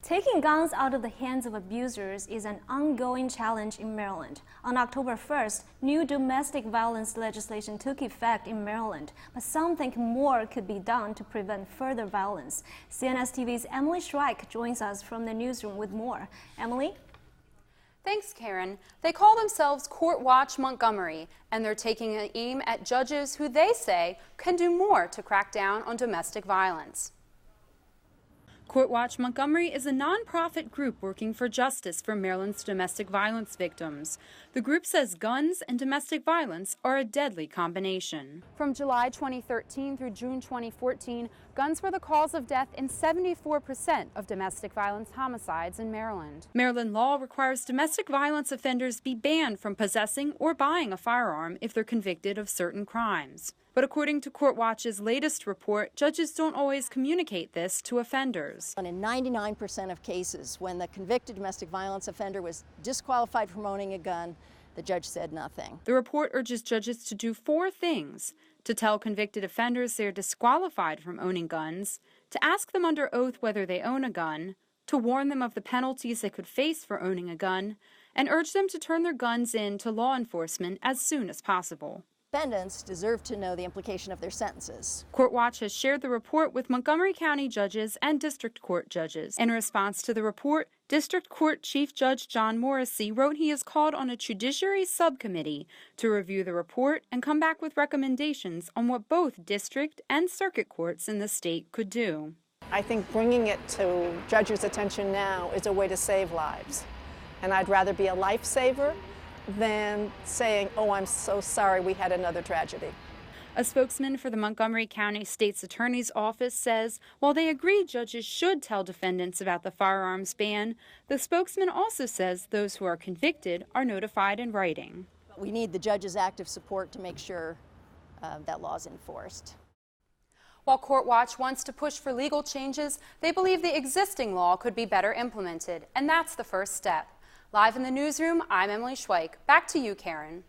Taking guns out of the hands of abusers is an ongoing challenge in Maryland. On October 1st, new domestic violence legislation took effect in Maryland, but some think more could be done to prevent further violence. CNS TV's Emily Schreik joins us from the newsroom with more. Emily? Thanks, Karen. They call themselves Court Watch Montgomery, and they're taking an aim at judges who they say can do more to crack down on domestic violence. Court Watch Montgomery is a nonprofit group working for justice for Maryland's domestic violence victims. The group says guns and domestic violence are a deadly combination. From July 2013 through June 2014, guns were the cause of death in 74% of domestic violence homicides in Maryland. Maryland law requires domestic violence offenders be banned from possessing or buying a firearm if they're convicted of certain crimes. But according to Court Watch's latest report, judges don't always communicate this to offenders. And in 99% of cases, when the convicted domestic violence offender was disqualified from owning a gun, the judge said nothing. The report urges judges to do 4 things: to tell convicted offenders they're disqualified from owning guns, to ask them under oath whether they own a gun, to warn them of the penalties they could face for owning a gun, and urge them to turn their guns in to law enforcement as soon as possible. Defendants deserve to know the implication of their sentences. Court Watch has shared the report with Montgomery County judges and district court judges. In response to the report, District Court Chief Judge John Morrissey wrote he has called on a judiciary subcommittee to review the report and come back with recommendations on what both district and circuit courts in the state could do. I think bringing it to judges' attention now is a way to save lives. And I'd rather be a lifesaver than saying, oh, I'm so sorry we had another tragedy. A spokesman for the Montgomery County State's Attorney's Office says while they agree judges should tell defendants about the firearms ban, the spokesman also says those who are convicted are notified in writing. We need the judge's active support to make sure that law is enforced. While Court Watch wants to push for legal changes, they believe the existing law could be better implemented, and that's the first step. Live in the newsroom, I'm Emily Schweik. Back to you, Karen.